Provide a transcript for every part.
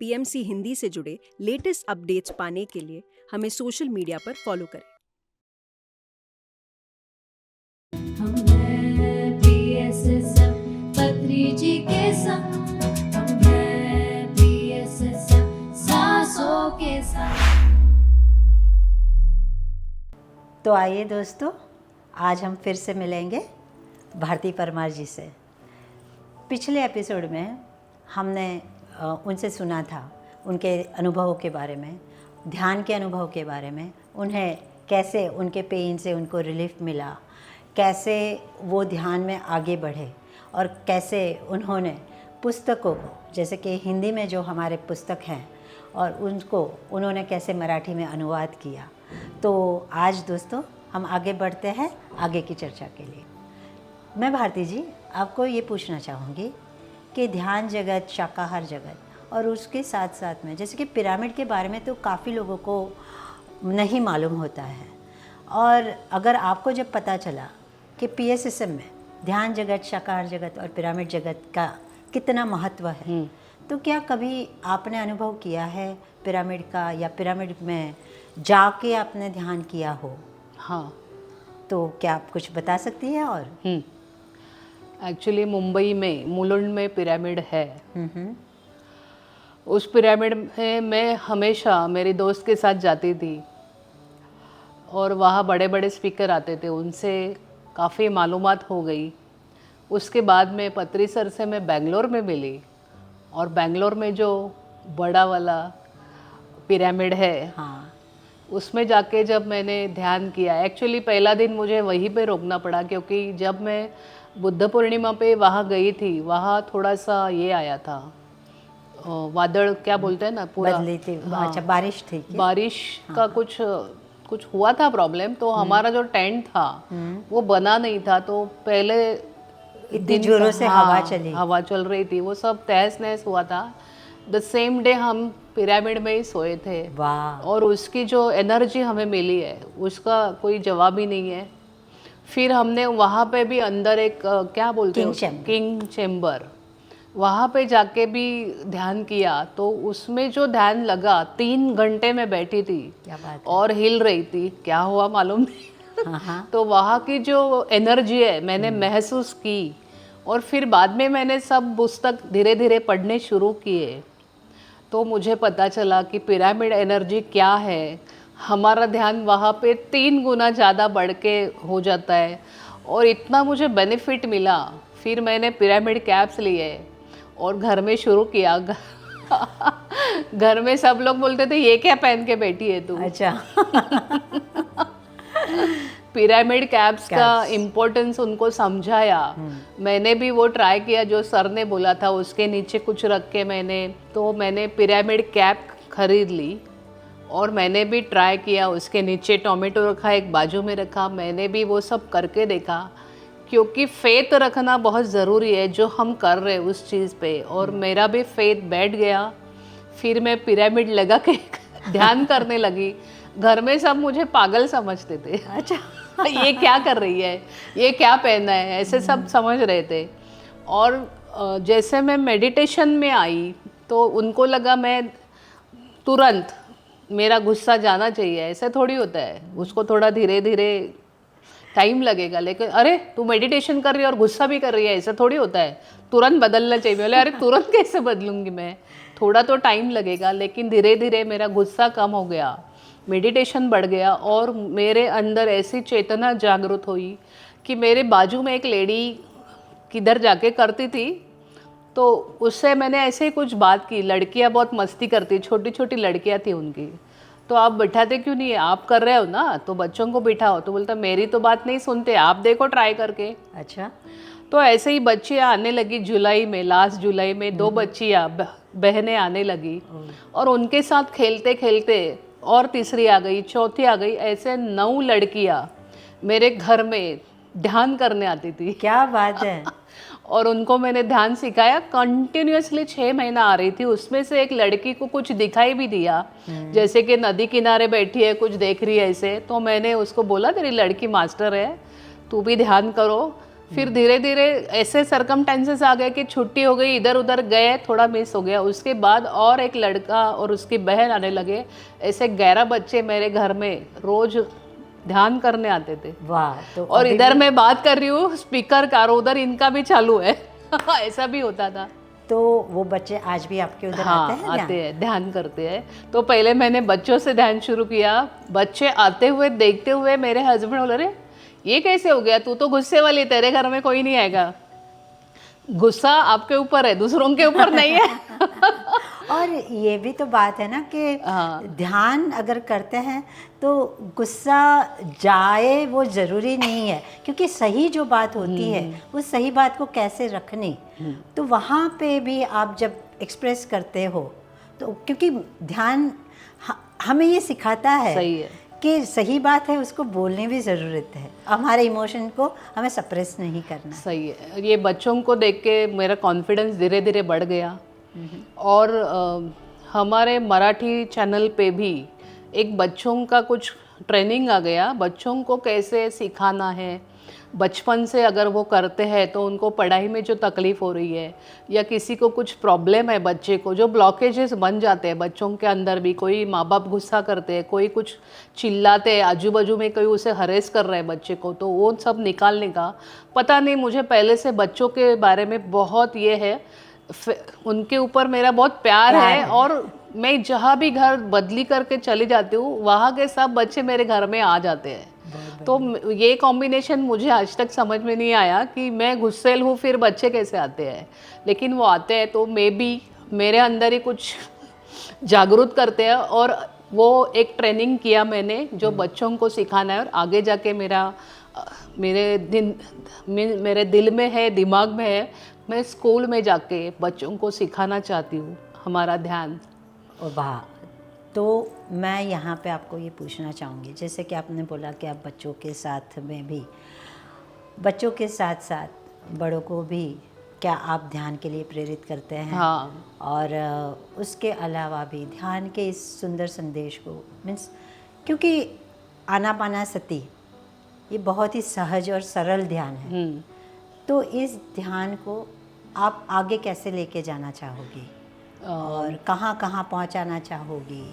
PMC Hindi से जुड़े latest updates पाने के लिए हमें सोशल मीडिया पर फॉलो करें। हम हैं PSSM पत्री जी के संग, हम हैं PSSM सांसों के संग। तो आइए दोस्तों, आज हम फिर से मिलेंगे भारती परमार जी से। पिछले एपिसोड में हमने उनसे सुना था उनके अनुभवों के बारे में, ध्यान के अनुभव के बारे में, उन्हें कैसे उनके पेन से उनको रिलीफ मिला, कैसे वो ध्यान में आगे बढ़े और कैसे उन्होंने पुस्तकों को, जैसे कि हिंदी में जो हमारे पुस्तक हैं और उनको उन्होंने कैसे मराठी में अनुवाद किया। तो आज दोस्तों हम आगे बढ़ते हैं आगे की चर्चा के लिए। मैं भारती जी आपको ये पूछना चाहूँगी कि ध्यान जगत, शाकाहार जगत और उसके साथ साथ में जैसे कि पिरामिड के बारे में तो काफ़ी लोगों को नहीं मालूम होता है, और अगर आपको जब पता चला कि PSSM में ध्यान जगत, शाकाहार जगत और पिरामिड जगत का कितना महत्व है, तो क्या कभी आपने अनुभव किया है पिरामिड का, या पिरामिड में जाके आपने ध्यान किया हो? हाँ, तो क्या आप कुछ बता सकती हैं? और एक्चुअली मुंबई में मुलुंड में पिरामिड है। उस पिरामिड में मैं हमेशा मेरी दोस्त के साथ जाती थी और वहाँ बड़े बड़े स्पीकर आते थे, उनसे काफ़ी मालूमात हो गई। उसके बाद में पत्री सर से मैं बेंगलोर में मिली, और बेंगलोर में जो बड़ा वाला पिरामिड है, हाँ, उसमें जाके जब मैंने ध्यान किया, एक्चुअली पहला दिन मुझे वहीं पे रोकना पड़ा, क्योंकि जब मैं बुद्ध पूर्णिमा पे वहाँ गई थी, वहाँ थोड़ा सा ये आया था, वादळ क्या बोलते हैं ना, पूरा बदली थी। हाँ, अच्छा, बारिश थी क्या? बारिश का कुछ हुआ था प्रॉब्लम। तो हमारा जो टेंट था वो बना नहीं था, तो पहले इतनी जोरों से हवा चल रही थी, वो सब तहस नहस हुआ था। द सेम डे हम पिरामिड में ही सोए थे। वाह। और उसकी जो एनर्जी हमें मिली है उसका कोई जवाब ही नहीं है। फिर हमने वहाँ पे भी अंदर एक क्या बोलते हैं, किंग चेम्बर, वहाँ पे जाके भी ध्यान किया। तो उसमें जो ध्यान लगा, 3 घंटे में बैठी थी। क्या बात है। और हिल रही थी, क्या हुआ मालूम नहीं। हाँ। तो वहाँ की जो एनर्जी है मैंने महसूस की, और फिर बाद में मैंने सब पुस्तक धीरे धीरे पढ़ने शुरू किए, तो मुझे पता चला कि पिरामिड एनर्जी क्या है। हमारा ध्यान वहाँ पे 3 गुना ज़्यादा बढ़ के हो जाता है, और इतना मुझे बेनिफिट मिला। फिर मैंने पिरामिड कैप्स लिए और घर में शुरू किया। घर में सब लोग बोलते थे, ये क्या पहन के बैठी है तू? अच्छा। पिरामिड कैप्स का इम्पोर्टेंस उनको समझाया। मैंने भी वो ट्राई किया जो सर ने बोला था, उसके नीचे कुछ रख के मैंने पिरामिड कैप खरीद ली, और मैंने भी ट्राई किया। उसके नीचे टोमेटो रखा, एक बाजू में रखा, मैंने भी वो सब करके देखा, क्योंकि फेथ रखना बहुत ज़रूरी है जो हम कर रहे हैं उस चीज़ पे। और मेरा भी फेथ बैठ गया। फिर मैं पिरामिड लगा के ध्यान करने लगी। घर में सब मुझे पागल समझते थे। अच्छा। ये क्या कर रही है, ये क्या पहना है, ऐसे सब समझ रहे थे। और जैसे मैं मेडिटेशन में आई तो उनको लगा मैं तुरंत, मेरा गुस्सा जाना चाहिए, ऐसे थोड़ी होता है, उसको थोड़ा धीरे धीरे टाइम लगेगा। लेकिन अरे तू मेडिटेशन कर रही है और गुस्सा भी कर रही है, ऐसा थोड़ी होता है, तुरंत बदलना चाहिए। बोले अरे तुरंत कैसे बदलूंगी मैं, थोड़ा तो टाइम लगेगा। लेकिन धीरे धीरे मेरा गुस्सा कम हो गया, मेडिटेशन बढ़ गया, और मेरे अंदर ऐसी चेतना जागृत हुई कि मेरे बाजू में एक लेडी किधर जाके करती थी, तो उससे मैंने ऐसे ही कुछ बात की। लड़कियां बहुत मस्ती करती, छोटी छोटी लड़कियां थी उनकी, तो आप बिठाते क्यों नहीं है, आप कर रहे हो ना तो बच्चों को बिठाओ। तो बोलता मेरी तो बात नहीं सुनते, आप देखो ट्राई करके। अच्छा। तो ऐसे ही बच्चियाँ आने लगी। जुलाई में, लास्ट जुलाई में 2 बच्चियाँ बहनें आने लगी, और उनके साथ खेलते खेलते और तीसरी आ गई, चौथी आ गई, ऐसे 9 लड़कियाँ मेरे घर में ध्यान करने आती थी। क्या बात है। और उनको मैंने ध्यान सिखाया। कंटिन्यूअसली 6 महीना आ रही थी। उसमें से एक लड़की को कुछ दिखाई भी दिया, जैसे कि नदी किनारे बैठी है, कुछ देख रही है ऐसे। तो मैंने उसको बोला तेरी लड़की मास्टर है, तू भी ध्यान करो। फिर धीरे धीरे ऐसे सरकमटेंसेस आ गए कि छुट्टी हो गई, इधर उधर गए, थोड़ा मिस हो गया। उसके बाद और एक लड़का और उसकी बहन आने लगे। ऐसे 11 बच्चे मेरे घर में रोज ध्यान करने आते थे। वाह। तो और अभी इधर भी- मैं बात कर रही हूँ स्पीकर का, और उधर इनका भी चालू है। ऐसा भी होता था। तो वो बच्चे आज भी आपके उधर हाँ, आते हैं आते ध्यान? हैं, ध्यान करते हैं। तो पहले मैंने बच्चों से ध्यान शुरू किया। बच्चे आते हुए देखते हुए मेरे हस्बैंड बोले, अरे ये कैसे हो गया, तू तो गुस्से वाली, तेरे घर में कोई नहीं आएगा। गुस्सा आपके ऊपर है, दूसरों के ऊपर नहीं है। और ये भी तो बात है ना कि हाँ। ध्यान अगर करते हैं तो गुस्सा जाए वो ज़रूरी नहीं है, क्योंकि सही जो बात होती है वो सही बात को कैसे रखनी, तो वहाँ पे भी आप जब एक्सप्रेस करते हो तो, क्योंकि ध्यान हमें ये सिखाता है सही है कि सही बात है, उसको बोलने भी ज़रूरत है, हमारे इमोशन को हमें सप्रेस नहीं करना। सही है। ये बच्चों को देख के मेरा कॉन्फिडेंस धीरे धीरे बढ़ गया। और हमारे मराठी चैनल पे भी एक बच्चों का कुछ ट्रेनिंग आ गया, बच्चों को कैसे सिखाना है। बचपन से अगर वो करते हैं तो उनको पढ़ाई में जो तकलीफ़ हो रही है या किसी को कुछ प्रॉब्लम है, बच्चे को जो ब्लॉकेजेस बन जाते हैं बच्चों के अंदर भी, कोई माँ बाप गुस्सा करते हैं, कोई कुछ चिल्लाते हैं, आजू बाजू में कोई उसे हरेस कर रहा है बच्चे को, तो वो सब निकालने का पता नहीं, मुझे पहले से बच्चों के बारे में बहुत ये है, उनके ऊपर मेरा बहुत प्यार है। और मैं जहाँ भी घर बदली करके चली जाती हूँ वहाँ के सब बच्चे मेरे घर में आ जाते हैं। तो ये कॉम्बिनेशन मुझे आज तक समझ में नहीं आया कि मैं गुस्सेल हूँ फिर बच्चे कैसे आते हैं, लेकिन वो आते हैं तो मे बी मेरे अंदर ही कुछ जागरूक करते हैं। और वो एक ट्रेनिंग किया मैंने जो बच्चों को सिखाना है, और आगे जाके मेरे दिल में है, दिमाग में है, मैं स्कूल में जाके बच्चों को सिखाना चाहती हूँ हमारा ध्यान। वाह। तो मैं यहाँ पे आपको ये पूछना चाहूँगी, जैसे कि आपने बोला कि आप बच्चों के साथ में भी, बच्चों के साथ साथ बड़ों को भी क्या आप ध्यान के लिए प्रेरित करते हैं? हाँ। और उसके अलावा भी ध्यान के इस सुंदर संदेश को, मीन्स क्योंकि आनापानासती ये बहुत ही सहज और सरल ध्यान है, तो इस ध्यान को आप आगे कैसे लेके जाना चाहोगी और कहाँ कहाँ पहुँचाना चाहोगी?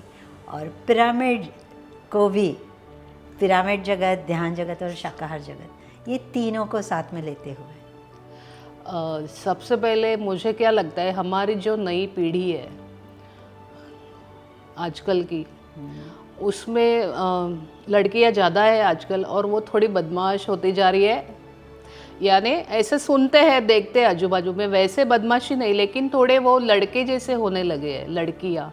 और पिरामिड को भी, पिरामिड जगत, ध्यान जगत और शाकाहार जगत, ये तीनों को साथ में लेते हुए सबसे पहले मुझे क्या लगता है, हमारी जो नई पीढ़ी है आजकल की, उसमें लड़कियां ज़्यादा है आजकल, और वो थोड़ी बदमाश होती जा रही है। यानी ऐसे सुनते हैं, देखते हैं आजू बाजू में, वैसे बदमाशी नहीं, लेकिन थोड़े वो लड़के जैसे होने लगे हैं लड़कियां।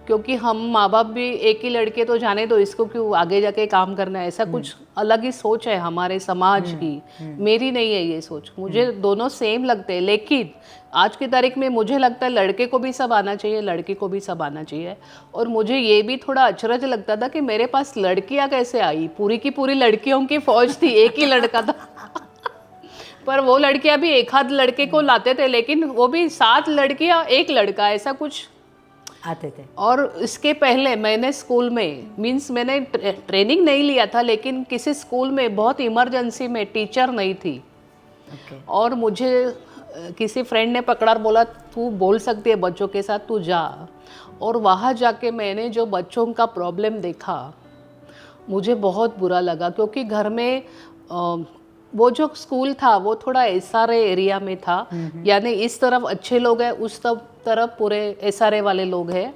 क्योंकि हम माँ बाप भी एक ही लड़के तो जाने दो, इसको क्यों आगे जाके काम करना है, ऐसा कुछ अलग ही सोच है हमारे समाज की। मेरी नहीं है ये सोच, मुझे दोनों सेम लगते हैं। लेकिन आज की तारीख में मुझे लगता है लड़के को भी सब आना चाहिए, लड़की को भी सब आना चाहिए। और मुझे ये भी थोड़ा अचरज लगता था कि मेरे पास लड़कियां कैसे आई, पूरी की पूरी लड़कियों की फौज थी, एक ही लड़का था। पर वो लड़कियां भी एक आध लड़के को लाते थे, लेकिन वो भी 7 लड़कियां 1 लड़का, ऐसा कुछ आते थे। और इसके पहले मैंने स्कूल में, मीन्स मैंने ट्रेनिंग नहीं लिया था, लेकिन किसी स्कूल में बहुत इमरजेंसी में टीचर नहीं थी। और मुझे किसी फ्रेंड ने पकड़ा और बोला तू बोल सकती है बच्चों के साथ, तू जा। और वहाँ जाके मैंने जो बच्चों का प्रॉब्लम देखा, मुझे बहुत बुरा लगा। क्योंकि घर में वो जो स्कूल था वो थोड़ा SRA एरिया में था, यानी इस तरफ अच्छे लोग हैं, उस तरफ पूरे SRA वाले लोग हैं।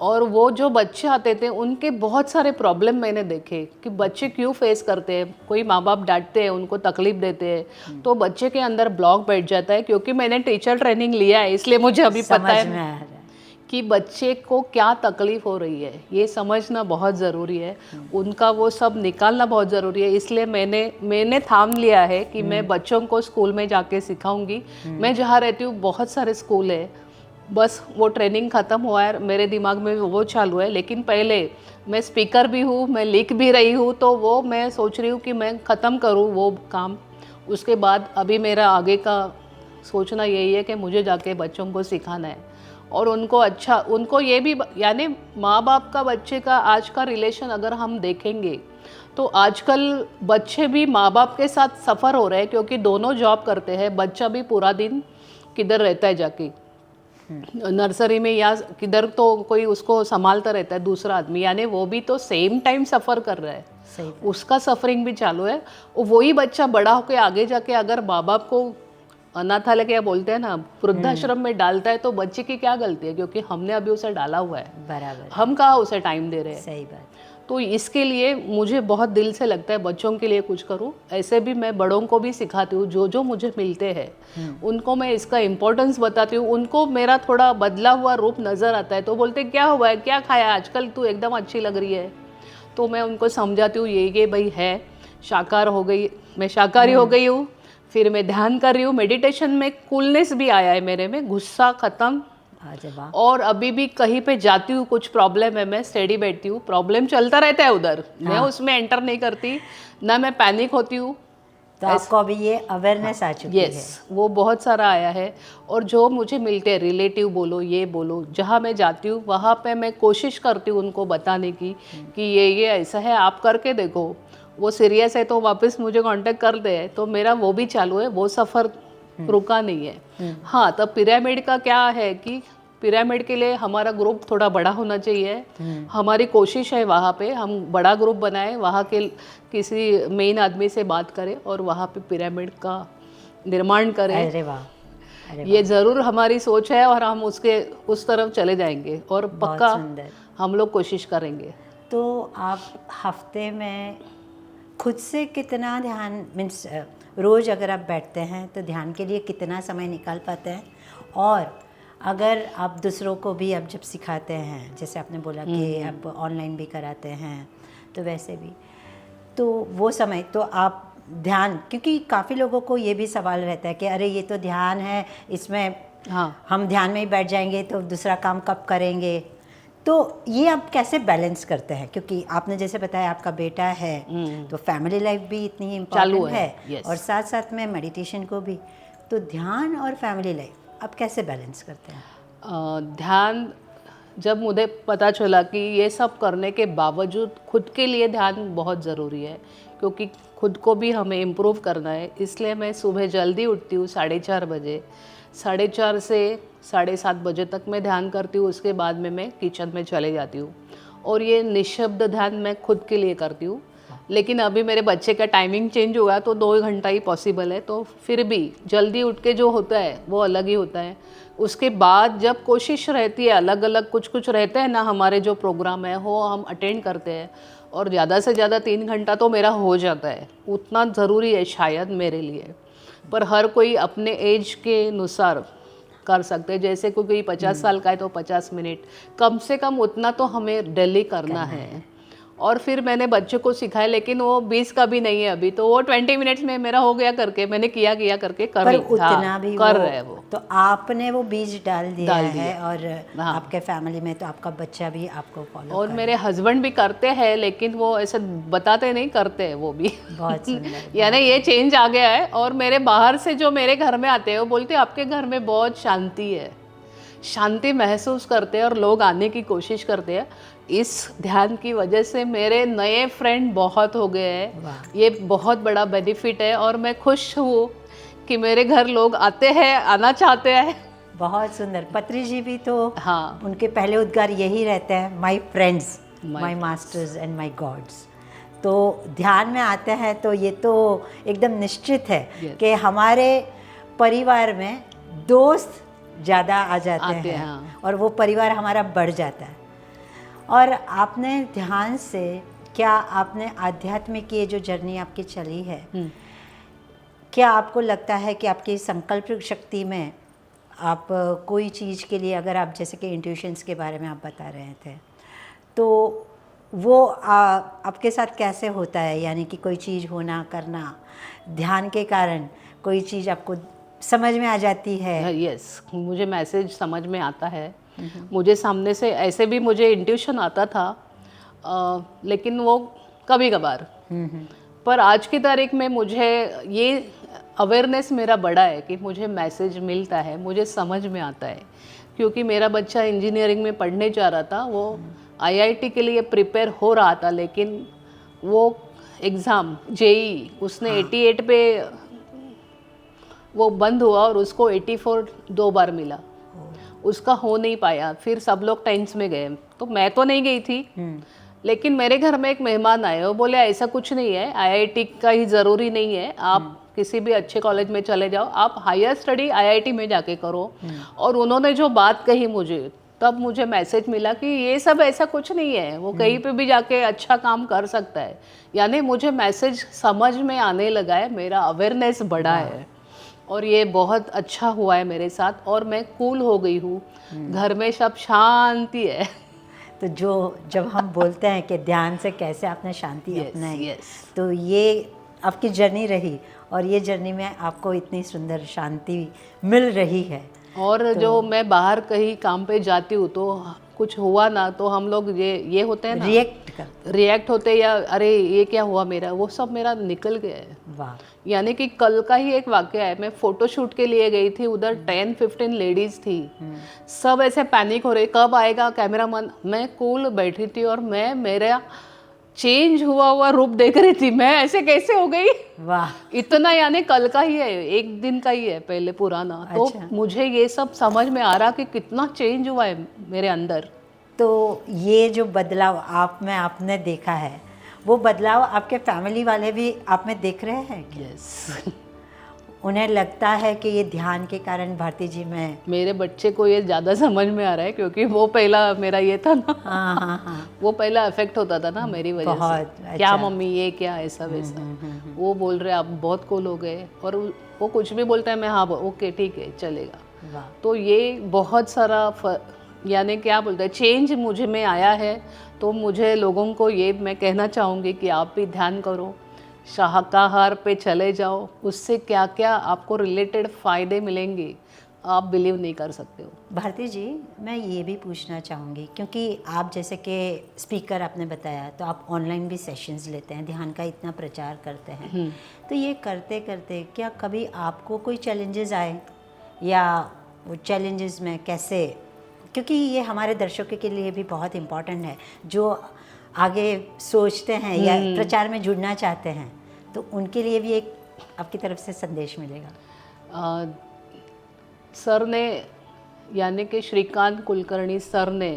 और वो जो बच्चे आते थे उनके बहुत सारे प्रॉब्लम मैंने देखे कि बच्चे क्यों फेस करते हैं। कोई माँ बाप डांटते हैं, उनको तकलीफ देते हैं, तो बच्चे के अंदर ब्लॉक बैठ जाता है। क्योंकि मैंने टीचर ट्रेनिंग लिया है, इसलिए मुझे अभी पता है कि बच्चे को क्या तकलीफ हो रही है, ये समझना बहुत ज़रूरी है, उनका वो सब निकालना बहुत ज़रूरी है। इसलिए मैंने थाम लिया है कि मैं बच्चों को स्कूल में जाके सिखाऊंगी। मैं जहाँ रहती हूँ बहुत सारे स्कूल है, बस वो ट्रेनिंग ख़त्म हुआ है, मेरे दिमाग में वो चालू है। लेकिन पहले मैं स्पीकर भी हूँ, मैं लिख भी रही हूँ, तो वो मैं सोच रही हूँ कि मैं ख़त्म करूँ वो काम। उसके बाद अभी मेरा आगे का सोचना यही है कि मुझे जाके बच्चों को सिखाना है। और उनको उनको ये भी, यानी माँ बाप का बच्चे का आज का रिलेशन अगर हम देखेंगे तो आजकल बच्चे भी माँ बाप के साथ सफ़र हो रहे हैं, क्योंकि दोनों जॉब करते हैं। बच्चा भी पूरा दिन किधर रहता है जाके, नर्सरी में या किधर तो कोई उसको संभालता रहता है दूसरा आदमी, यानी वो भी तो सेम टाइम सफ़र कर रहा है, सही उसका सफरिंग भी चालू है। और वही बच्चा बड़ा होकर आगे जाके अगर माँ बाप को अनाथालय क्या बोलते हैं ना, वृद्धाश्रम में डालता है, तो बच्चे की क्या गलती है, क्योंकि हमने अभी उसे डाला हुआ है, बराबर, हम कहाँ उसे टाइम दे रहे हैं। सही बात। तो इसके लिए मुझे बहुत दिल से लगता है बच्चों के लिए कुछ करूं। ऐसे भी मैं बड़ों को भी सिखाती हूँ, जो जो मुझे मिलते हैं उनको मैं इसका इम्पोर्टेंस बताती हूँ। उनको मेरा थोड़ा बदला हुआ रूप नज़र आता है, तो बोलते क्या हुआ है, क्या खाया आजकल, तू एकदम अच्छी लग रही है। तो मैं उनको समझाती हूँ ये भाई है, शाकाहार हो गई, मैं शाकाहारी हो गई हूँ, फिर मैं ध्यान कर रही हूँ, मेडिटेशन में कूलनेस भी आया है मेरे में, गुस्सा ख़त्म। वाह। और अभी भी कहीं पे जाती हूँ, कुछ प्रॉब्लम है, मैं स्टेडी बैठती हूँ, प्रॉब्लम चलता रहता है उधर, मैं उसमें एंटर नहीं करती, ना मैं पैनिक होती हूँ। तो आपको अभी ये अवेयरनेस आ चुकी है? यस, वो बहुत सारा आया है। और जो मुझे मिलते हैं, रिलेटिव बोलो, ये बोलो, जहाँ मैं जाती हूँ वहाँ पे मैं कोशिश करती हूँ उनको बताने की कि ये ऐसा है, आप करके देखो। वो सीरियस है तो वापस मुझे कांटेक्ट करते हैं, तो मेरा वो भी चालू है, वो सफ़र रुका नहीं है। हाँ, तब पिरामिड का क्या है कि पिरामिड के लिए हमारा ग्रुप थोड़ा बड़ा होना चाहिए। हमारी कोशिश है वहाँ पे हम बड़ा ग्रुप बनाएं, वहाँ के किसी मेन आदमी से बात करें और वहाँ पे पिरामिड का निर्माण करें। अरे वाह, अरे ये ज़रूर हमारी सोच है और हम उसके उस तरफ चले जाएंगे और पक्का हम लोग कोशिश करेंगे। तो आप हफ्ते में खुद से कितना ध्यान, मीन्स रोज़ अगर आप बैठते हैं तो ध्यान के लिए कितना समय निकाल पाते हैं? और अगर आप दूसरों को भी अब जब सिखाते हैं, जैसे आपने बोला कि आप ऑनलाइन भी कराते हैं, तो वैसे भी तो वो समय तो आप ध्यान, क्योंकि काफ़ी लोगों को ये भी सवाल रहता है कि अरे ये तो ध्यान है, इसमें हम ध्यान में ही बैठ जाएंगे तो दूसरा काम कब करेंगे? तो ये आप कैसे बैलेंस करते हैं? क्योंकि आपने जैसे बताया आपका बेटा है, तो फैमिली लाइफ भी इतनी इम्पोर्टेंट है और साथ साथ में मेडिटेशन को भी, तो ध्यान और फैमिली लाइफ आप कैसे बैलेंस करते हैं? ध्यान, जब मुझे पता चला कि ये सब करने के बावजूद खुद के लिए ध्यान बहुत ज़रूरी है, क्योंकि खुद को भी हमें इम्प्रूव करना है, इसलिए मैं सुबह जल्दी उठती हूँ 4:30 बजे, 4:30 से 7:30 बजे तक मैं ध्यान करती हूँ। उसके बाद में मैं किचन में चले जाती हूँ और ये निःशब्द ध्यान मैं खुद के लिए करती हूँ। लेकिन अभी मेरे बच्चे का टाइमिंग चेंज हुआ तो 2 घंटा ही पॉसिबल है, तो फिर भी जल्दी उठ के जो होता है वो अलग ही होता है। उसके बाद जब कोशिश रहती है, अलग अलग कुछ रहते हैं ना, हमारे जो प्रोग्राम है वो हम अटेंड करते हैं और ज़्यादा से ज़्यादा 3 घंटा तो मेरा हो जाता है, उतना ज़रूरी है शायद मेरे लिए। पर हर कोई अपने एज के अनुसार कर सकते हैं, जैसे कोई 50 साल का है तो 50 मिनट कम से कम उतना तो हमें डेली करना है। और फिर मैंने बच्चों को सिखाया, लेकिन वो 20 का भी नहीं है अभी, तो वो 20 मिनट्स में मेरा हो गया करके, मैंने किया करके कर पर उतना भी कर रहे हैं वो। तो आपने वो बीज डाल दिया है और आपके फैमिली में तो आपका बच्चा भी आपको फॉलो और मेरे हस्बैंड भी करते हैं, लेकिन वो ऐसे बताते नहीं, करते हैं वो भी। बहुत सुंदर। यानी ये चेंज आ गया है। और मेरे बाहर से जो मेरे घर में आते हैं वो बोलते हैं आपके घर में बहुत शांति है, शांति महसूस करते हैं और लोग आने की कोशिश करते हैं। इस ध्यान की वजह से मेरे नए फ्रेंड बहुत हो गए हैं, ये बहुत बड़ा बेनिफिट है और मैं खुश हूँ कि मेरे घर लोग आते हैं, आना चाहते हैं। बहुत सुंदर। पत्री जी भी तो हाँ, उनके पहले उद्गार यही रहते हैं, my friends, my masters and my God's. तो ध्यान में आते हैं तो ये तो एकदम निश्चित है कि हमारे परिवार में दोस्त ज़्यादा आ जाते हैं हाँ। और वो परिवार हमारा बढ़ जाता है। और आपने ध्यान से, क्या आपने आध्यात्मिक ये जो जर्नी आपकी चली है, क्या आपको लगता है कि आपकी संकल्प शक्ति में आप कोई चीज़ के लिए, अगर आप जैसे कि इंट्यूशंस के बारे में आप बता रहे थे, तो वो आपके साथ कैसे होता है? यानी कि कोई चीज़ होना करना, ध्यान के कारण कोई चीज़ आपको समझ में आ जाती है? यस, मुझे मैसेज समझ में आता है। मुझे सामने से ऐसे भी मुझे इंट्यूशन आता था, लेकिन वो कभी कभार। पर आज की तारीख में मुझे ये अवेयरनेस मेरा बड़ा है कि मुझे मैसेज मिलता है, मुझे समझ में आता है। क्योंकि मेरा बच्चा इंजीनियरिंग में पढ़ने जा रहा था, वो IIT के लिए प्रिपेयर हो रहा था, लेकिन वो एग्ज़ाम जेई उसने 88 पे वो बंद हुआ और उसको 84 2 बार मिला। उसका हो नहीं पाया, फिर सब लोग टेंस में गए, तो मैं तो नहीं गई थी। लेकिन मेरे घर में एक मेहमान आए, वो बोले ऐसा कुछ नहीं है, आईआईटी का ही ज़रूरी नहीं है, आप किसी भी अच्छे कॉलेज में चले जाओ, आप हायर स्टडी आईआईटी में जाके करो। और उन्होंने जो बात कही मुझे, तब मुझे मैसेज मिला कि ये सब ऐसा कुछ नहीं है, वो कहीं पे भी जाके अच्छा काम कर सकता है। यानी मुझे मैसेज समझ में आने लगा है, मेरा अवेयरनेस बढ़ा है, और ये बहुत अच्छा हुआ है मेरे साथ, और मैं कूल हो गई हूँ। घर में सब शांति है। तो जब हम बोलते हैं कि ध्यान से कैसे आपने शांति अपनाई, yes. तो ये आपकी जर्नी रही, और ये जर्नी में आपको इतनी सुंदर शांति मिल रही है। और जो मैं बाहर कहीं काम पे जाती हूँ तो कुछ हुआ ना, तो हम लोग ये होते हैं ना, रिएक्ट होते, या अरे ये क्या हुआ मेरा, वो सब मेरा निकल गया है। वाह। यानी कि कल का ही एक वाकया है, मैं फोटो शूट के लिए गई थी, उधर 10-15 लेडीज थी, सब ऐसे पैनिक हो रहे कब आएगा कैमरामैन। मैं कूल बैठी थी और मैं मेरा चेंज हुआ रूप देख रही थी, मैं ऐसे कैसे हो गई। वाह। इतना, यानी कल का ही है, एक दिन का ही है पहले पुराना। तो अच्छा। मुझे ये सब समझ में आ रहा कि कितना चेंज हुआ है मेरे अंदर। तो ये जो बदलाव आपने देखा है, वो बदलाव आपके फैमिली वाले भी आप में देख रहे हैं क्या? यस। उन्हें लगता है कि ये ध्यान के कारण भारती जी में, मेरे बच्चे को ये ज़्यादा समझ में आ रहा है, क्योंकि वो पहला मेरा ये था ना। हाँ। वो पहला अफेक्ट होता था ना मेरी वजह से। अच्छा। क्या मम्मी ये क्या, ऐसा वैसा। वो बोल रहे आप बहुत कूल हो गए, और वो कुछ भी बोलता है मैं हाँ ओके ठीक है चलेगा। वाह। तो ये बहुत सारा यानी क्या बोलते हैं चेंज मुझे में आया है। तो मुझे लोगों को ये मैं कहना चाहूँगी कि आप भी ध्यान करो, शाकाहार पे चले जाओ, उससे क्या क्या आपको रिलेटेड फ़ायदे मिलेंगे आप बिलीव नहीं कर सकते हो। भारती जी, मैं ये भी पूछना चाहूँगी, क्योंकि आप जैसे कि स्पीकर आपने बताया, तो आप ऑनलाइन भी सेशंस लेते हैं, ध्यान का इतना प्रचार करते हैं, तो ये करते करते क्या कभी आपको कोई चैलेंजेस आए, या वो चैलेंजेस में कैसे, क्योंकि ये हमारे दर्शकों के लिए भी बहुत इम्पोर्टेंट है, जो आगे सोचते हैं या प्रचार में जुड़ना चाहते हैं, तो उनके लिए भी एक आपकी तरफ से संदेश मिलेगा। सर ने, यानी कि श्रीकांत कुलकर्णी सर ने,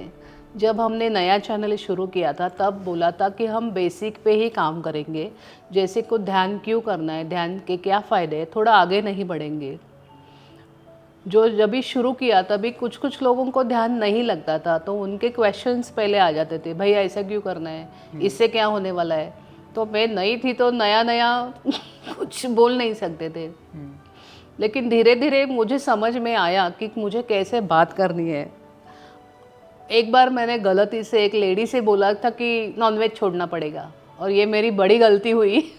जब हमने नया चैनल शुरू किया था तब बोला था कि हम बेसिक पे ही काम करेंगे, जैसे को ध्यान क्यों करना है, ध्यान के क्या फ़ायदे हैं, थोड़ा आगे नहीं बढ़ेंगे। जो जब भी शुरू किया तभी कुछ लोगों को ध्यान नहीं लगता था, तो उनके क्वेश्चंस पहले आ जाते थे, भैया ऐसा क्यों करना है, इससे क्या होने वाला है। तो मैं नई थी तो नया कुछ बोल नहीं सकते थे, लेकिन धीरे धीरे मुझे समझ में आया कि मुझे कैसे बात करनी है। एक बार मैंने गलती से एक लेडी से बोला था कि नॉनवेज छोड़ना पड़ेगा, और ये मेरी बड़ी गलती हुई।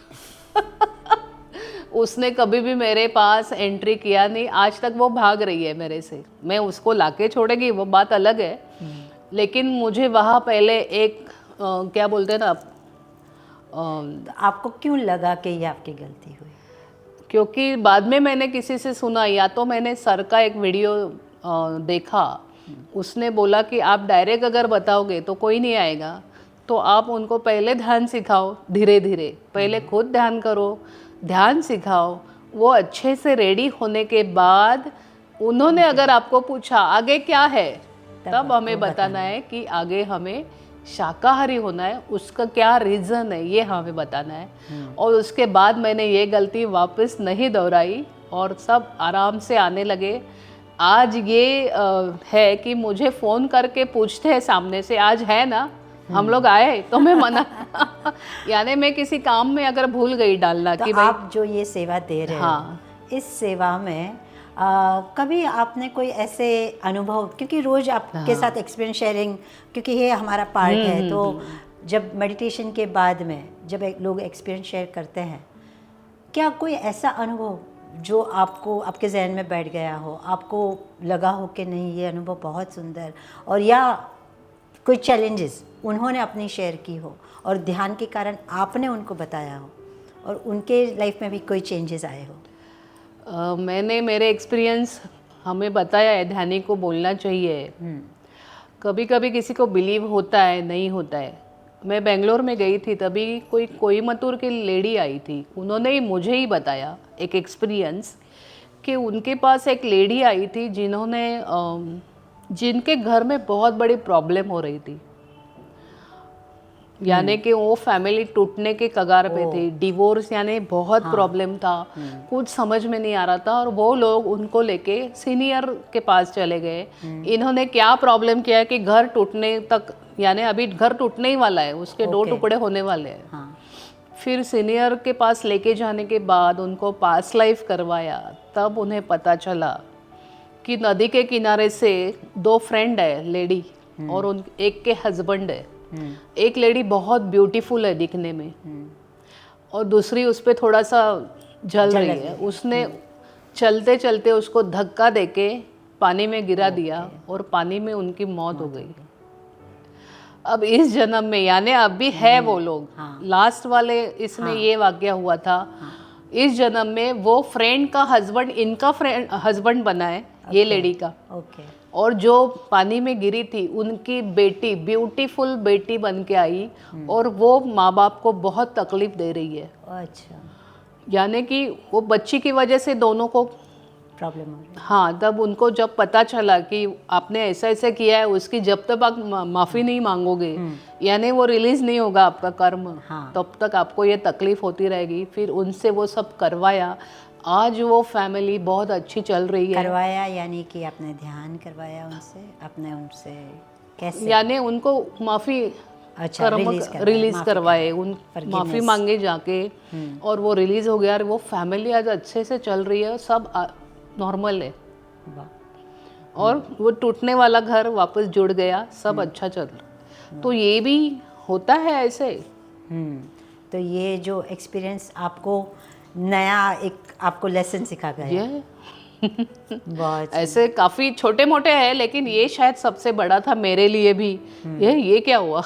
उसने कभी भी मेरे पास एंट्री किया नहीं, आज तक वो भाग रही है मेरे से। मैं उसको लाके छोड़ेगी वो बात अलग है, लेकिन मुझे वहाँ पहले एक क्या बोलते हैं ना, तो आपको क्यों लगा कि ये आपकी गलती हुई? क्योंकि बाद में मैंने किसी से सुना, या तो मैंने सर का एक वीडियो देखा, उसने बोला कि आप डायरेक्ट अगर बताओगे तो कोई नहीं आएगा, तो आप उनको पहले ध्यान सिखाओ, धीरे धीरे पहले खुद ध्यान करो, ध्यान सिखाओ, वो अच्छे से रेडी होने के बाद उन्होंने अगर आपको पूछा आगे क्या है, तब हमें बताना है कि आगे हमें शाकाहारी होना है, उसका क्या रीज़न है ये हमें बताना है। और उसके बाद मैंने ये गलती वापस नहीं दोहराई, और सब आराम से आने लगे। आज ये है कि मुझे फ़ोन करके पूछते हैं सामने से, आज है ना, हम लोग आए, तो मैं मना यानी मैं किसी काम में अगर भूल गई डालना तो कि भाई, आप जो ये सेवा दे रहे हाँ, हो, इस सेवा में कभी आपने कोई ऐसे अनुभव, क्योंकि रोज़ आपके साथ एक्सपीरियंस शेयरिंग, क्योंकि ये हमारा पार्ट है, तो जब मेडिटेशन के बाद में जब लोग एक्सपीरियंस शेयर करते हैं, क्या कोई ऐसा अनुभव जो आपको आपके जहन में बैठ गया हो, आपको लगा हो कि नहीं ये अनुभव बहुत सुंदर, और या कोई चैलेंजेस उन्होंने अपनी शेयर की हो और ध्यान के कारण आपने उनको बताया हो और उनके लाइफ में भी कोई चेंजेस आए हो? मैंने मेरे एक्सपीरियंस हमें बताया है, ध्यानी को बोलना चाहिए। कभी कभी किसी को बिलीव होता है, नहीं होता है, मैं बेंगलोर में गई थी, तभी कोई कोयम्बतूर की लेडी आई थी, उन्होंने ही मुझे ही बताया एक एक्सपीरियंस कि उनके पास एक लेडी आई थी जिनके घर में बहुत बड़ी प्रॉब्लम हो रही थी, यानी कि वो फैमिली टूटने के कगार पे थी, डिवोर्स यानी बहुत प्रॉब्लम था, कुछ समझ में नहीं आ रहा था, और वो लोग उनको लेके सीनियर के पास चले गए। इन्होंने क्या प्रॉब्लम किया कि घर टूटने तक, यानी अभी घर टूटने ही वाला है, उसके 2 टुकड़े होने वाले हैं। हाँ। फिर सीनियर के पास लेके जाने के बाद उनको पास लाइफ करवाया, तब उन्हें पता चला कि नदी के किनारे से 2 फ्रेंड है लेडी, और उन एक के हस्बैंड है। एक लेडी बहुत ब्यूटीफुल है दिखने में, और दूसरी उस पर थोड़ा सा जल रही है। उसने चलते चलते उसको धक्का देके पानी में गिरा दिया, और पानी में उनकी मौत हो गई। अब इस जन्म में, यानी अभी है वो लोग, लास्ट वाले इसमें ये वाकया हुआ था। इस जन्म में वो फ्रेंड का हस्बैंड इनका फ्रेंड हस्बैंड बना है, ये लेडी का। और जो पानी में गिरी थी उनकी बेटी, ब्यूटीफुल बेटी बन के आई, और वो माँ बाप को बहुत तकलीफ दे रही है। अच्छा। यानी कि वो बच्ची की वजह से दोनों को प्रॉब्लम हो रही है। हाँ, तब उनको जब पता चला कि आपने ऐसा ऐसा किया है, उसकी जब तक आप माफ़ी नहीं मांगोगे, यानी वो रिलीज नहीं होगा आपका कर्म, तब तक आपको ये तकलीफ होती रहेगी। फिर उनसे वो सब करवाया। आज वो फैमिली बहुत अच्छी चल रही है। करवाया यानी कि आपने ध्यान करवाया उनसे, आपने उनसे कैसे, यानी उनको माफ़ी अच्छा, रिलीज करवाए, उन माफ़ी मांगे जाके, और वो रिलीज हो गया, और वो फैमिली आज अच्छे से चल रही है, सब नॉर्मल है। और वो टूटने वाला घर वापस जुड़ गया, सब अच्छा चल रहा। तो ये भी होता है ऐसे। तो ये जो एक्सपीरियंस आपको नया एक आपको लेसन सिखा गया। ये बहुत ऐसे काफ़ी छोटे मोटे हैं, लेकिन ये शायद सबसे बड़ा था मेरे लिए भी। ये क्या हुआ,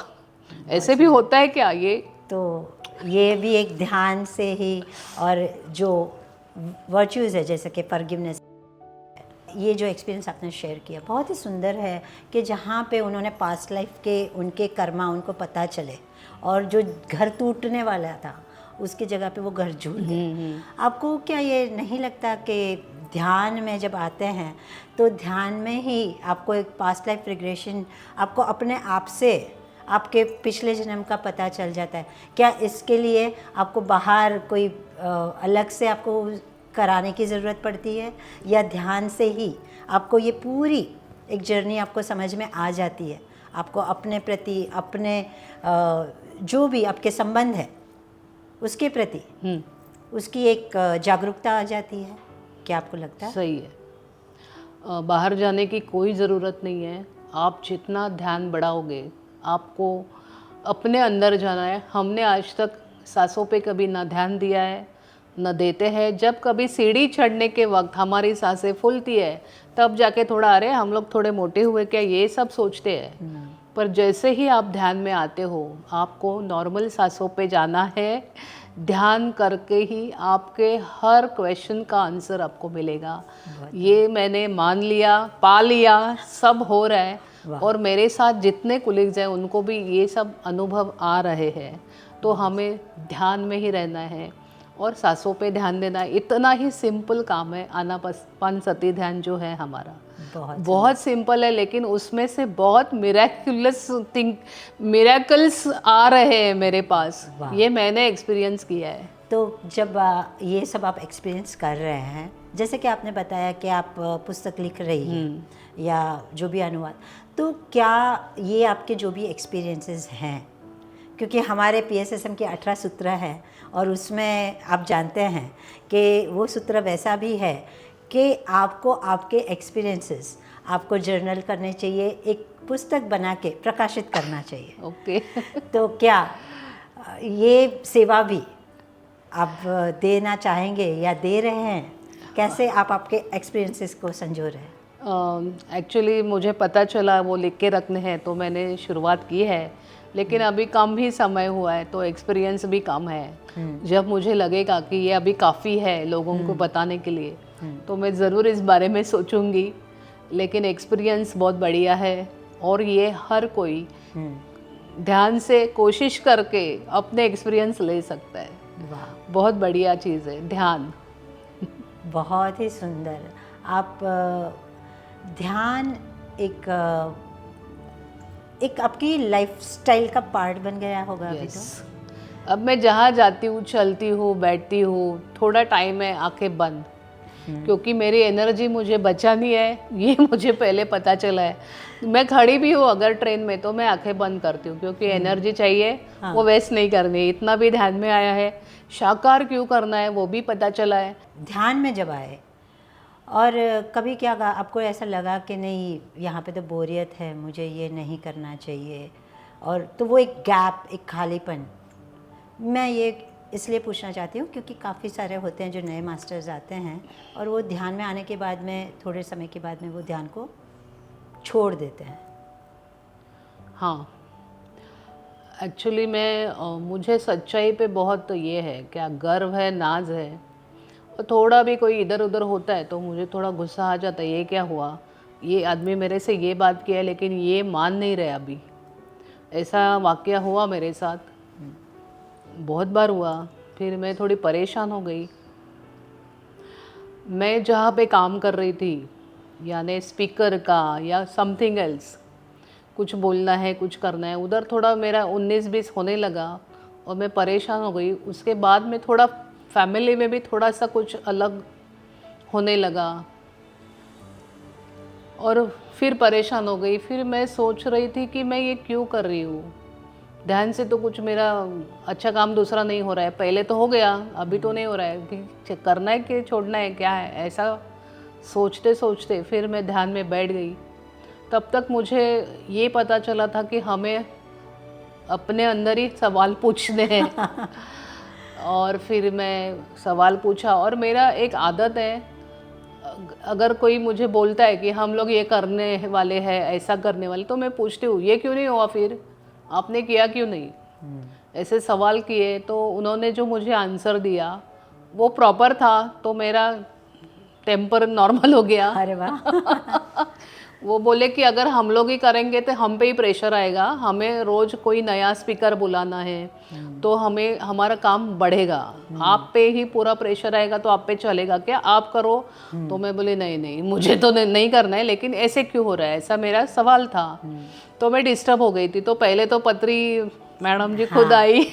ऐसे भी होता है क्या? ये तो ये भी एक ध्यान से ही, और जो वर्च्यूज़ है जैसे कि फॉरगिवनेस, ये जो एक्सपीरियंस आपने शेयर किया बहुत ही सुंदर है कि जहाँ पे उन्होंने पास्ट लाइफ के उनके कर्मा उनको पता चले, और जो घर टूटने वाला था उसकी जगह पे वो घर जुड़ गए। आपको क्या ये नहीं लगता कि ध्यान में जब आते हैं तो ध्यान में ही आपको एक पास्ट लाइफ रिग्रेशन, आपको अपने आप से आपके पिछले जन्म का पता चल जाता है? क्या इसके लिए आपको बाहर कोई अलग से आपको कराने की ज़रूरत पड़ती है, या ध्यान से ही आपको ये पूरी एक जर्नी आपको समझ में आ जाती है? आपको अपने प्रति, अपने जो भी आपके संबंध है उसके प्रति उसकी एक जागरूकता आ जाती है? क्या आपको लगता है? सही है। बाहर जाने की कोई ज़रूरत नहीं है। आप जितना ध्यान बढ़ाओगे, आपको अपने अंदर जाना है। हमने आज तक सांसों पे कभी ना ध्यान दिया है, न देते हैं। जब कभी सीढ़ी चढ़ने के वक्त हमारी सांसें फूलती है, तब जाके थोड़ा, अरे हम लोग थोड़े मोटे हुए क्या, ये सब सोचते हैं। पर जैसे ही आप ध्यान में आते हो, आपको नॉर्मल सांसों पे जाना है। ध्यान करके ही आपके हर क्वेश्चन का आंसर आपको मिलेगा। ये मैंने मान लिया, पा लिया, सब हो रहा है। और मेरे साथ जितने कुलीग्स हैं उनको भी ये सब अनुभव आ रहे हैं। तो हमें ध्यान में ही रहना है और सांसों पे ध्यान देना है। इतना ही सिंपल काम है आनापानसति ध्यान जो है हमारा, बहुत सिंपल है, लेकिन उसमें से बहुत मिरेकल्स आ रहे हैं मेरे पास। ये मैंने एक्सपीरियंस किया है। तो जब ये सब आप एक्सपीरियंस कर रहे हैं, जैसे कि आपने बताया कि आप पुस्तक लिख रही हैं या जो भी अनुवाद, तो क्या ये आपके जो भी एक्सपीरियंसेस हैं, क्योंकि हमारे PSSM के 18 सूत्र हैं और उसमें आप जानते हैं कि वो सूत्र वैसा भी है कि आपको आपके एक्सपीरियंसेस आपको जर्नल करने चाहिए, एक पुस्तक बना के प्रकाशित करना चाहिए। ओके। तो क्या ये सेवा भी आप देना चाहेंगे या दे रहे हैं? कैसे आप आपके एक्सपीरियंसेस को संजो रहे हैं? एक्चुअली मुझे पता चला वो लिख के रखने हैं, तो मैंने शुरुआत की है, लेकिन अभी कम ही समय हुआ है, तो एक्सपीरियंस भी कम है। जब मुझे लगेगा कि ये अभी काफ़ी है लोगों को बताने के लिए, तो मैं ज़रूर इस बारे में सोचूंगी। लेकिन एक्सपीरियंस बहुत बढ़िया है, और ये हर कोई ध्यान से कोशिश करके अपने एक्सपीरियंस ले सकता है। वाह, बहुत बढ़िया चीज़ है ध्यान। बहुत ही सुंदर। आप ध्यान एक एक आपकी लाइफस्टाइल का पार्ट बन गया होगा अभी यस, तो। अब मैं जहाँ जाती हूँ, चलती हूँ, बैठती हूँ, थोड़ा टाइम है आंखें बंद, क्योंकि मेरी एनर्जी मुझे बचानी है, ये मुझे पहले पता चला है। मैं खड़ी भी हूँ अगर ट्रेन में तो मैं आंखें बंद करती हूँ, क्योंकि एनर्जी चाहिए, वो वेस्ट नहीं करनी। इतना भी ध्यान में आया है, साकार क्यों करना है वो भी पता चला है। ध्यान में जब आए और कभी क्या आपको ऐसा लगा कि नहीं यहाँ पे तो बोरियत है, मुझे ये नहीं करना चाहिए, और तो वो एक गैप, एक खालीपन, मैं ये इसलिए पूछना चाहती हूँ क्योंकि काफ़ी सारे होते हैं जो नए मास्टर्स आते हैं और वो ध्यान में आने के बाद में थोड़े समय के बाद में वो ध्यान को छोड़ देते हैं। हाँ, एक्चुअली मुझे सच्चाई पे बहुत ये है, क्या गर्व है, नाज है। और थोड़ा भी कोई इधर उधर होता है तो मुझे थोड़ा गुस्सा आ जाता है, ये क्या हुआ, ये आदमी मेरे से ये बात किया लेकिन ये मान नहीं रहे अभी। ऐसा वाकया हुआ मेरे साथ, बहुत बार हुआ। फिर मैं थोड़ी परेशान हो गई। मैं जहाँ पे काम कर रही थी, यानी स्पीकर का या समथिंग एल्स, कुछ बोलना है, कुछ करना है, उधर थोड़ा मेरा 19-20 होने लगा और मैं परेशान हो गई। उसके बाद में थोड़ा फैमिली में भी थोड़ा सा कुछ अलग होने लगा और फिर परेशान हो गई। फिर मैं सोच रही थी कि मैं ये क्यों कर रही हूँ, ध्यान से तो कुछ मेरा अच्छा काम दूसरा नहीं हो रहा है। पहले तो हो गया, अभी तो नहीं हो रहा है, कि करना है कि छोड़ना है, क्या है। ऐसा सोचते सोचते फिर मैं ध्यान में बैठ गई। तब तक मुझे ये पता चला था कि हमें अपने अंदर ही सवाल पूछने हैं। और फिर मैं सवाल पूछा, और मेरा एक आदत है, अगर कोई मुझे बोलता है कि हम लोग ये करने वाले हैं, ऐसा करने वाले, तो मैं पूछती हूँ ये क्यों नहीं हुआ, फिर आपने किया क्यों नहीं। ऐसे सवाल किए तो उन्होंने जो मुझे आंसर दिया वो प्रॉपर था, तो मेरा टेम्पर नॉर्मल हो गया। अरे वाह। वो बोले कि अगर हम लोग ही करेंगे तो हम पे ही प्रेशर आएगा, हमें रोज कोई नया स्पीकर बुलाना है तो हमें हमारा काम बढ़ेगा, आप पे ही पूरा प्रेशर आएगा तो आप पे चलेगा क्या, आप करो। तो मैं बोली नहीं नहीं, मुझे तो नहीं करना है, लेकिन ऐसे क्यों हो रहा है, ऐसा मेरा सवाल था। तो मैं डिस्टर्ब हो गई थी। तो पहले तो पत्री मैडम जी खुद आई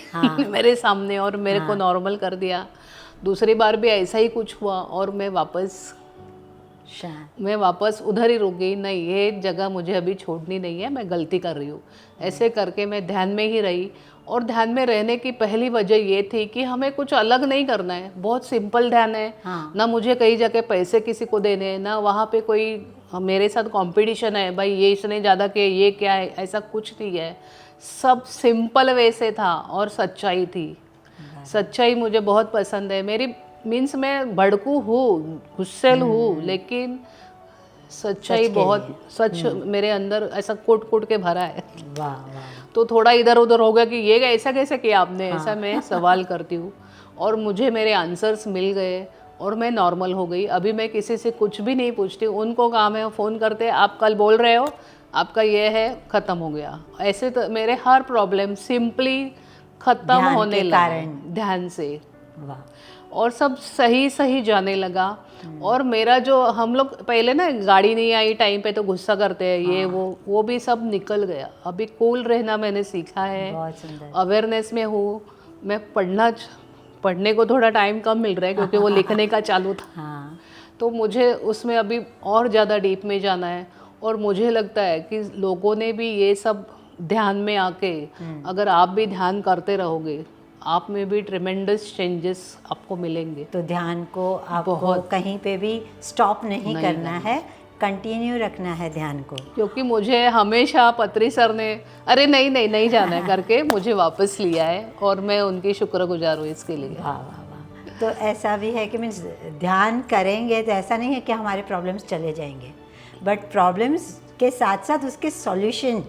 मेरे सामने और मेरे को नॉर्मल कर दिया। दूसरी बार भी ऐसा ही कुछ हुआ और मैं वापस उधर ही रुक गई। नहीं, ये जगह मुझे अभी छोड़नी नहीं है, मैं गलती कर रही हूँ। ऐसे करके मैं ध्यान में ही रही। और ध्यान में रहने की पहली वजह ये थी कि हमें कुछ अलग नहीं करना है, बहुत सिंपल ध्यान है। ना मुझे कई जगह पैसे किसी को देने हैं, ना वहाँ पे कोई मेरे साथ कंपटीशन है, भाई ये इसने ज़्यादा किया, ये क्या है, ऐसा कुछ नहीं है। सब सिंपल वे से था और सच्चाई थी। सच्चाई मुझे बहुत पसंद है। मेरी मीन्स मैं भड़कू हूँ, गुस्सेल हूँ, लेकिन सच्चाई बहुत सच मेरे अंदर ऐसा कोट कोट के भरा है। वाह वाह। तो थोड़ा इधर उधर होगा कि ये ऐसा कैसे किया आपने, ऐसा मैं सवाल करती हूँ और मुझे मेरे आंसर्स मिल गए और मैं नॉर्मल हो गई। अभी मैं किसी से कुछ भी नहीं पूछती, उनको काम है, फ़ोन करते आप कल बोल रहे हो, आपका ये है, ख़त्म हो गया। ऐसे तो मेरे हर प्रॉब्लम सिंपली ख़त्म होने लगा ध्यान से। वाह। और सब सही सही जाने लगा। और मेरा जो हम लोग पहले ना गाड़ी नहीं आई टाइम पे तो गुस्सा करते हैं, ये वो भी सब निकल गया। अभी कूल रहना मैंने सीखा है, बहुत सुंदर। अवेयरनेस में हूँ। मैं पढ़ने को थोड़ा टाइम कम मिल रहा है क्योंकि वो लिखने का चालू था। तो मुझे उसमें अभी और ज़्यादा डीप में जाना है। और मुझे लगता है कि लोगों ने भी ये सब ध्यान में आके अगर आप भी ध्यान करते रहोगे, आप में भी ट्रेमेंडस चेंजेस आपको मिलेंगे। तो ध्यान को आपको कहीं पे भी स्टॉप नहीं करना है, कंटिन्यू रखना है ध्यान को। क्योंकि मुझे हमेशा पत्री सर ने अरे नहीं नहीं नहीं जाना है करके मुझे वापस लिया है और मैं उनकी शुक्रगुजार हूँ इसके लिए। वाह वाह वाह। तो ऐसा भी है कि मीन्स ध्यान करेंगे तो ऐसा नहीं है कि हमारे प्रॉब्लम्स चले जाएंगे, बट प्रॉब्लम्स के साथ साथ उसके सॉल्यूशन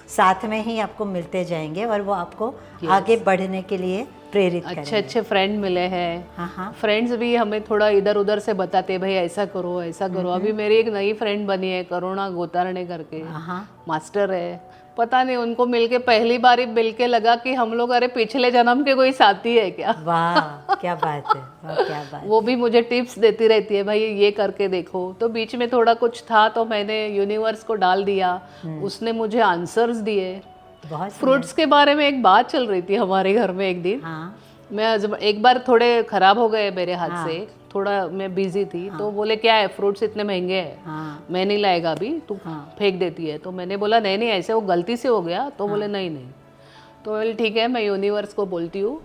साथ में ही आपको मिलते जाएंगे और वो आपको आगे बढ़ने के लिए प्रेरित अच्छे करेंगे। अच्छे फ्रेंड मिले हैं। हाँ हाँ। फ्रेंड्स भी हमें थोड़ा इधर उधर से बताते भाई ऐसा करो ऐसा करो। अभी मेरी एक नई फ्रेंड बनी है करुणा गोतारणे करके, हाँ मास्टर है। पता नहीं उनको मिलके पहली बार ही मिलके लगा कि हम लोग अरे पिछले जन्म के कोई साथी है क्या। वाह क्या बात है, वाह क्या बात। वो भी मुझे टिप्स देती रहती है भाई ये करके देखो। तो बीच में थोड़ा कुछ था तो मैंने यूनिवर्स को डाल दिया, उसने मुझे आंसर्स दिए। बहुत फ्रूट्स के बारे में एक बात चल रही थी हमारे घर में एक दिन। हाँ एक बार थोड़े खराब हो गए मेरे हाथ से, थोड़ा मैं बिजी थी। तो बोले क्या है फ्रूट्स इतने महंगे हैं, हाँ मैं नहीं लाएगा अभी, तू फेंक देती है। तो मैंने बोला नहीं नहीं ऐसे वो गलती से हो गया। तो बोले नहीं नहीं। तो बोले ठीक है मैं यूनिवर्स को बोलती हूँ।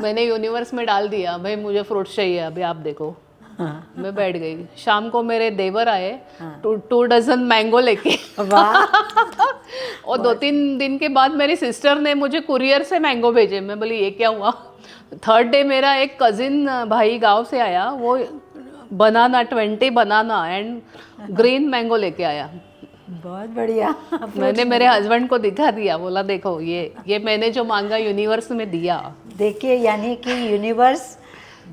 मैंने यूनिवर्स में डाल दिया भाई मुझे फ्रूट्स चाहिए अभी आप देखो। हाँ मैं बैठ गई। शाम को मेरे देवर आए 2 डजन मैंगो लेके। वाह और 2-3 दिन के बाद मेरी सिस्टर ने मुझे कुरियर से मैंगो भेजे। मैं बोली ये क्या हुआ। 3rd डे मेरा एक कजिन भाई गांव से आया, वो बनाना 20 बनाना एंड ग्रीन मैंगो लेके आया। बहुत बढ़िया। मैंने मेरे हस्बैंड को दिखा दिया, बोला देखो ये मैंने जो मांगा यूनिवर्स में दिया। देखिए यानी कि यूनिवर्स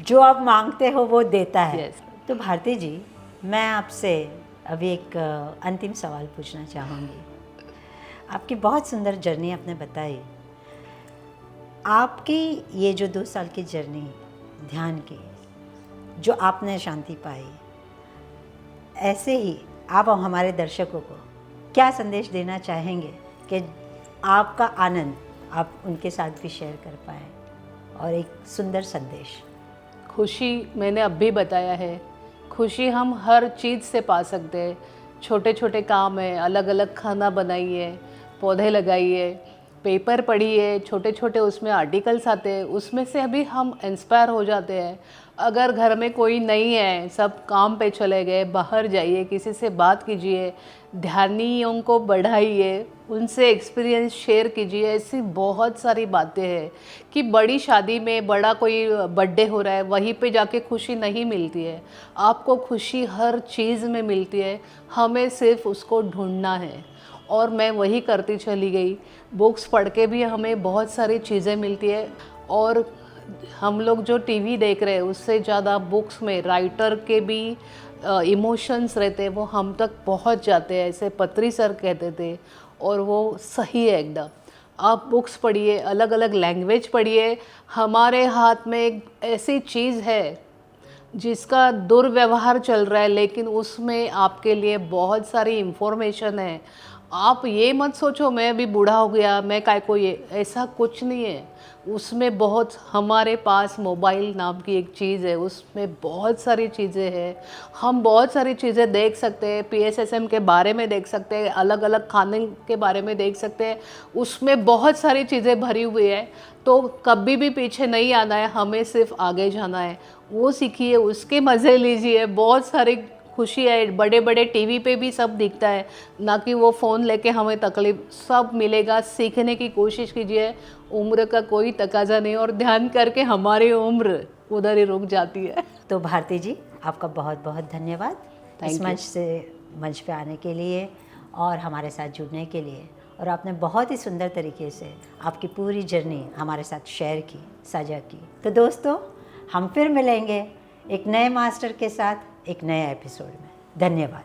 जो आप मांगते हो वो देता है। Yes. तो भारती जी मैं आपसे अभी एक अंतिम सवाल पूछना चाहूँगी। आपकी बहुत सुंदर जर्नी आपने बताई। आपकी ये जो 2 साल की जर्नी ध्यान की, जो आपने शांति पाई, ऐसे ही आप हमारे दर्शकों को क्या संदेश देना चाहेंगे कि आपका आनंद आप उनके साथ भी शेयर कर पाएँ, और एक सुंदर संदेश। खुशी मैंने अब भी बताया है, खुशी हम हर चीज़ से पा सकते हैं। छोटे छोटे काम है, अलग अलग खाना बनाइए, पौधे लगाइए, पेपर पढ़िए, छोटे छोटे उसमें आर्टिकल्स आते हैं, उसमें से अभी हम इंस्पायर हो जाते हैं। अगर घर में कोई नहीं है, सब काम पे चले गए, बाहर जाइए, किसी से बात कीजिए, ध्यानियों को बढ़ाइए, उनसे एक्सपीरियंस शेयर कीजिए। ऐसी बहुत सारी बातें हैं कि बड़ी शादी में बड़ा कोई बर्थडे हो रहा है वहीं पे जाके खुशी नहीं मिलती है। आपको खुशी हर चीज़ में मिलती है, हमें सिर्फ उसको ढूंढना है। और मैं वही करती चली गई। बुक्स पढ़ के भी हमें बहुत सारी चीज़ें मिलती है। और हम लोग जो टीवी देख रहे हैं उससे ज़्यादा बुक्स में राइटर के भी इमोशंस रहते हैं, वो हम तक पहुंच जाते हैं, ऐसे पत्री सर कहते थे। और वो सही है एकदम। आप बुक्स पढ़िए, अलग अलग लैंग्वेज पढ़िए। हमारे हाथ में एक ऐसी चीज़ है जिसका दुर्व्यवहार चल रहा है, लेकिन उसमें आपके लिए बहुत सारी इन्फॉर्मेशन है। आप ये मत सोचो मैं अभी बूढ़ा हो गया, मैं काय को ये, ऐसा कुछ नहीं है। उसमें बहुत, हमारे पास मोबाइल नाम की एक चीज़ है, उसमें बहुत सारी चीज़ें हैं। हम बहुत सारी चीज़ें देख सकते हैं, PSSM के बारे में देख सकते हैं, अलग अलग खाने के बारे में देख सकते हैं। उसमें बहुत सारी चीज़ें भरी हुई है। तो कभी भी पीछे नहीं आना है, हमें सिर्फ आगे जाना है। वो सीखिए, उसके मज़े लीजिए। बहुत सारी खुशी है, बड़े बड़े टीवी पे भी सब दिखता है, ना कि वो फ़ोन लेके हमें तकलीफ, सब मिलेगा। सीखने की कोशिश कीजिए, उम्र का कोई तकाजा नहीं, और ध्यान करके हमारी उम्र उधर ही रुक जाती है। तो भारती जी आपका बहुत बहुत धन्यवाद इस मंच पे आने के लिए और हमारे साथ जुड़ने के लिए। और आपने बहुत ही सुंदर तरीके से आपकी पूरी जर्नी हमारे साथ शेयर की, साझा की। तो दोस्तों हम फिर मिलेंगे एक नए मास्टर के साथ एक नए एपिसोड में। धन्यवाद।